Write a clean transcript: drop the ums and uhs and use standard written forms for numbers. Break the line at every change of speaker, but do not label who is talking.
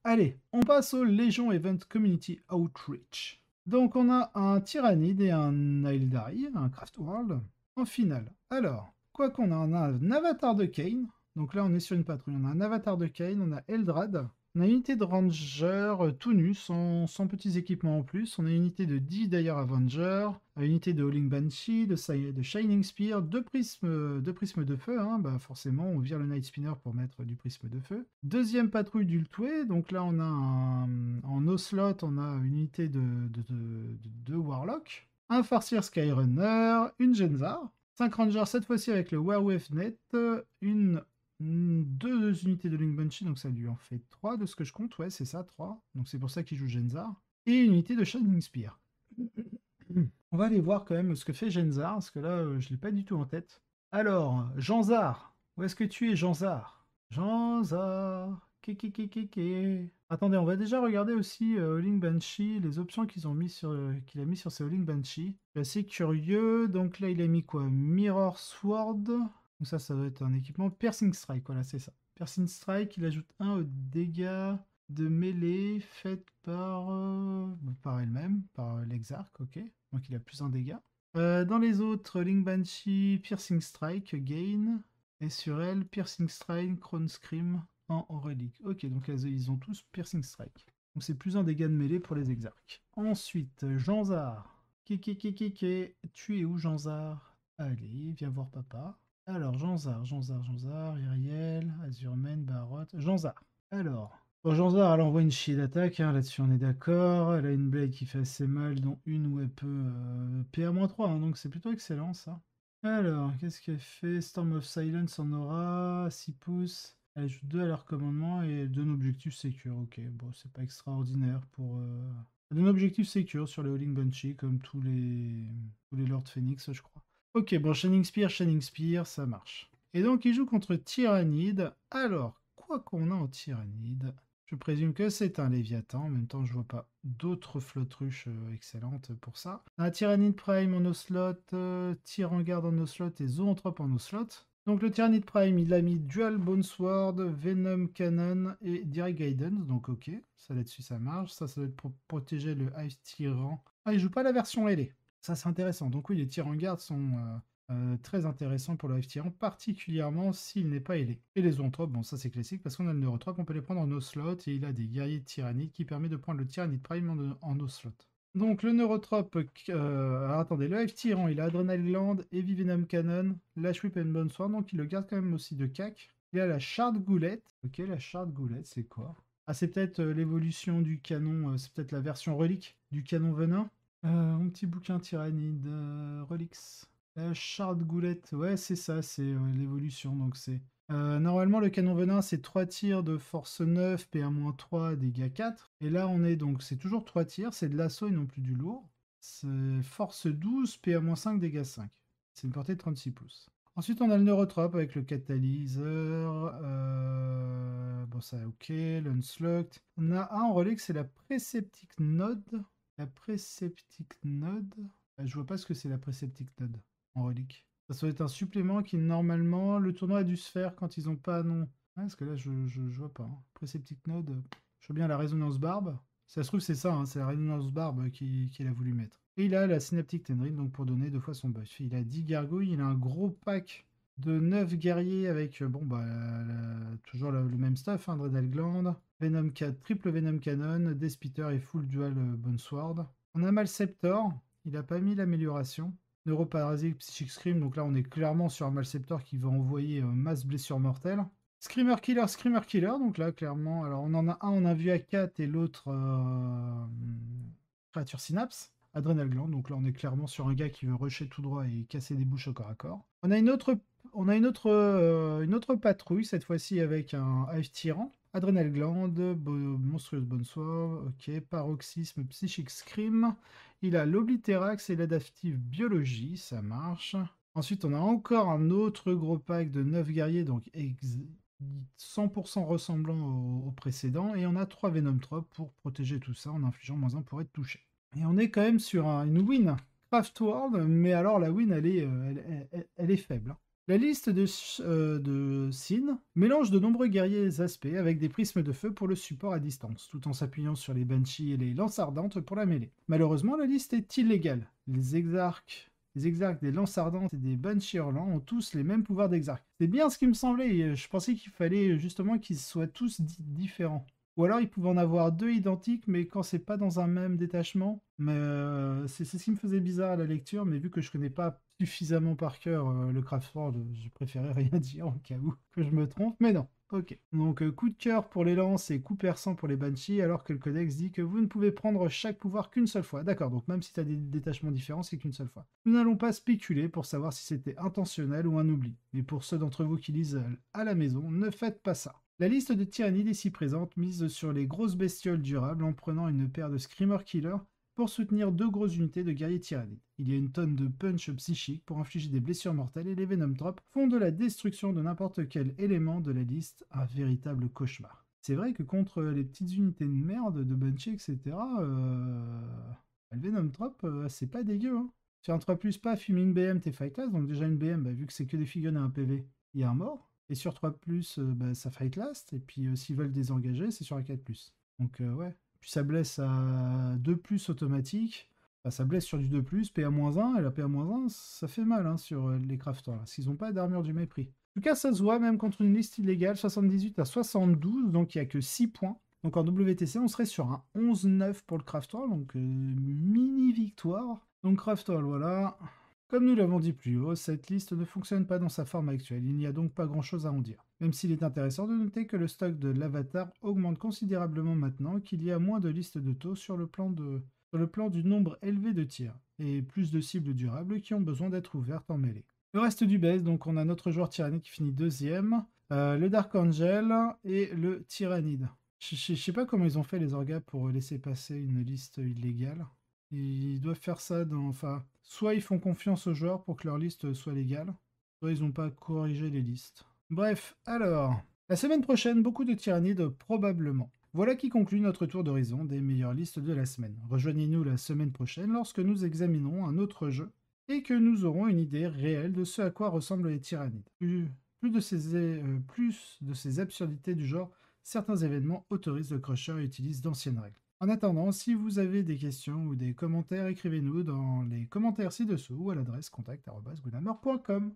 Allez, on passe au Légion Event Community Outreach. Donc on a un Tyrannide et un Aeldari, un Craftworld, en finale. Alors, quoi qu'on a, on a un avatar de Kane. Donc là on est sur une patrouille. On a un avatar de Kane, on a Eldrad. On a une unité de Ranger tout nu, sans petits équipements en plus. On a une unité de Dire Avenger, une unité de Howling Banshee, de Shining Spear, deux prismes de feu. Hein. Bah forcément, on vire le Night Spinner pour mettre du prisme de feu. Deuxième patrouille d'Ultway. Donc là, on a en Ocelot, on a une unité de Warlock. Un Farseer Skyrunner, une Genzar. 5 Rangers cette fois-ci avec le Werewolf Net, deux unités de Link Banshee, donc ça lui en fait 3 de ce que je compte, ouais, c'est ça, 3. Donc c'est pour ça qu'il joue Genzar. Et une unité de Shining Spear. On va aller voir quand même ce que fait Genzar, parce que là, je l'ai pas du tout en tête. Alors, Janzar, où est-ce que tu es, Janzar? Janzar, Attendez, on va déjà regarder aussi Howling Banshee, les options qu'il a mis sur ses Howling Banshee. Je suis assez curieux, donc là il a mis quoi? Mirror Sword. Donc ça doit être un équipement. Piercing Strike, voilà, c'est ça. Piercing Strike, il ajoute 1 aux dégâts de mêlée faite par elle-même, par l'Exarch, ok. Donc il a plus un dégât. Dans les autres, Link Banshee, Piercing Strike, Gain. Et sur elle, Piercing Strike, Crown Scream en relique. Ok, donc ils ont tous Piercing Strike. Donc c'est plus un dégât de mêlée pour les Exarchs. Ensuite, Janzar. Tu es où, Janzar? Allez, viens voir papa. Alors, Janzar, Iriel, Azurmen, Barot. Janzar. Alors, bon, Janzar, elle envoie une chier d'attaque, hein, là-dessus on est d'accord. Elle a une blade qui fait assez mal, dont une où elle peut PA-3, hein, donc c'est plutôt excellent ça. Alors, qu'est-ce qu'elle fait? Storm of Silence en aura, 6 pouces. Elle ajoute 2 à leur commandement et elle donne objectif secure. Ok, bon, c'est pas extraordinaire pour. Elle donne objectif secure sur les Howling Banshee, comme tous les Lord Phoenix, je crois. Ok, bon, Shining Spear, ça marche. Et donc, il joue contre Tyrannide. Alors, quoi qu'on a en Tyrannide? Je présume que c'est un Léviathan. En même temps, je vois pas d'autres flottruches excellentes pour ça. Un Tyrannide Prime en Ocelot, Tyrangarde en Ocelot et Zoanthrope en Ocelot. Donc le Tyrannide Prime, il a mis Dual Bone Sword, Venom Cannon et Direct Guidance. Donc ok, ça là-dessus ça marche. Ça doit être pour protéger le Hive Tyrant. Ah, il joue pas la version ailée. Ça c'est intéressant. Donc oui, les Tyrangardes sont très intéressants pour le Hive Tyrant, particulièrement s'il n'est pas ailé. Et les Zoanthropes, bon ça c'est classique parce qu'on a le Neurotrope, on peut les prendre en Ocelot et il a des guerriers tyrannides qui permettent de prendre le Tyrannide Prime en Ocelot. Donc le Neurotrope, alors, attendez, le Hive Tyran, il a Adrenal Gland, Heavy Venom Cannon, Lash Whip and Bone Sword, donc il le garde quand même aussi de cac. Il a la Shard Goulette. Ok, la Shard Goulette, c'est quoi? Ah, c'est peut-être l'évolution du canon, c'est peut-être la version relique du canon venin. Mon petit bouquin tyrannide, Relix. La Shard Goulette, ouais, c'est ça, c'est l'évolution, donc c'est... normalement, le canon venin, c'est 3 tirs de force 9, PA-3, dégâts 4. Et là, on est donc, c'est toujours 3 tirs, c'est de l'assaut et non plus du lourd. C'est force 12, PA-5, dégâts 5. C'est une portée de 36 pouces. Ensuite, on a le neurotrope avec le catalyseur. Bon, ça, ok. L'unslockt. On a un en relais que c'est la Préceptic Node. La Préceptic Node. Je vois pas ce que c'est la Préceptic Node en relique. Ça doit être un supplément qui, normalement, le tournoi a dû se faire quand ils ont pas. Non. Ah, parce que là, je vois pas. Hein. Préceptic Node. Je vois bien la résonance barbe. Si ça se trouve, c'est ça. Hein, c'est la résonance barbe qu'il a voulu mettre. Et il a la Synaptic Tendril, donc pour donner 2 fois son buff. Il a 10 gargouilles. Il a un gros pack de 9 guerriers avec, bon, bah, toujours le même stuff. Hein, Dreadal Gland. Triple Venom Cannon. Despitter et Full Dual Bone Sword. On a Malceptor. Il a pas mis l'amélioration. Neuroparasite, Psychic Scream, donc là on est clairement sur un Malceptor qui va envoyer masse blessure mortelle. Screamer Killer, donc là clairement, alors on en a un, on a vu à 4 et l'autre créature Synapse. Adrenal Gland, donc là on est clairement sur un gars qui veut rusher tout droit et casser des bouches au corps à corps. On a une autre patrouille, cette fois-ci avec un Hive Tyran. Adrenal Gland, Monstrueuse Bone Sword, ok, Paroxysme, Psychic Scream. Il a l'Obliterax et l'Adaptive Biologie, ça marche. Ensuite, on a encore un autre gros pack de 9 guerriers, donc 100% ressemblant au précédent. Et on a 3 Venom Trop pour protéger tout ça en infligeant -1 pour être touché. Et on est quand même sur une win Craft World, mais alors la win, elle est faible. Hein. La liste de Sin mélange de nombreux guerriers aspects avec des prismes de feu pour le support à distance, tout en s'appuyant sur les Banshees et les lances ardentes pour la mêlée. Malheureusement, la liste est illégale. Les exarques des lances ardentes et des Banshees hurlants ont tous les mêmes pouvoirs d'exarque. C'est bien ce qui me semblait, et je pensais qu'il fallait justement qu'ils soient tous différents. Ou alors il pouvait en avoir deux identiques, mais quand c'est pas dans un même détachement. Mais c'est ce qui me faisait bizarre à la lecture, mais vu que je connais pas suffisamment par cœur le Craftworld, je préférais rien dire au cas où que je me trompe, mais non. Ok. Donc coup de cœur pour les lances et coup perçant pour les Banshees, alors que le codex dit que vous ne pouvez prendre chaque pouvoir qu'une seule fois. D'accord, donc même si tu as des détachements différents, c'est qu'une seule fois. Nous n'allons pas spéculer pour savoir si c'était intentionnel ou un oubli. Mais pour ceux d'entre vous qui lisent à la maison, ne faites pas ça. La liste de tyrannides ici présente mise sur les grosses bestioles durables en prenant une paire de Screamer Killer pour soutenir deux grosses unités de guerriers tyrannides. Il y a une tonne de punch psychique pour infliger des blessures mortelles et les Venom Drops font de la destruction de n'importe quel élément de la liste un véritable cauchemar. C'est vrai que contre les petites unités de merde de Bunchy, etc., le Venom Drop, c'est pas dégueu. Hein. Sur un 3+, pas fumer une BM, t'es fight class, donc déjà une BM, vu que c'est que des figurines à un PV, il y a un mort. Et sur 3+, ça fight last. Et puis s'ils veulent désengager, c'est sur un 4+. Donc ouais. Puis ça blesse à 2+ automatique. Enfin, ça blesse sur du 2+, PA-1. Et la PA-1, ça fait mal hein, sur les crafters. Là, s'ils n'ont pas d'armure du mépris. En tout cas, ça se voit même contre une liste illégale, 78 à 72. Donc il n'y a que 6 points. Donc en WTC, on serait sur un 11-9 pour le Craftwall. Donc mini victoire. Donc Craftwall, voilà. Comme nous l'avons dit plus haut, cette liste ne fonctionne pas dans sa forme actuelle, il n'y a donc pas grand chose à en dire. Même s'il est intéressant de noter que le stock de l'avatar augmente considérablement maintenant qu'il y a moins de listes de taux sur le plan du nombre élevé de tirs, et plus de cibles durables qui ont besoin d'être ouvertes en mêlée. Le reste du base, donc on a notre joueur tyrannique qui finit deuxième, le Dark Angel et le Tyrannide. Je sais pas comment ils ont fait les orgas pour laisser passer une liste illégale. Ils doivent faire ça enfin, soit ils font confiance aux joueurs pour que leur liste soit légale, soit ils n'ont pas corrigé les listes. Bref, alors, la semaine prochaine, beaucoup de tyrannides probablement. Voilà qui conclut notre tour d'horizon des meilleures listes de la semaine. Rejoignez-nous la semaine prochaine lorsque nous examinerons un autre jeu et que nous aurons une idée réelle de ce à quoi ressemblent les tyrannides. Plus de ces absurdités du genre, certains événements autorisent le crusher et utilisent d'anciennes règles. En attendant, si vous avez des questions ou des commentaires, écrivez-nous dans les commentaires ci-dessous ou à l'adresse contact@goodhammer.com.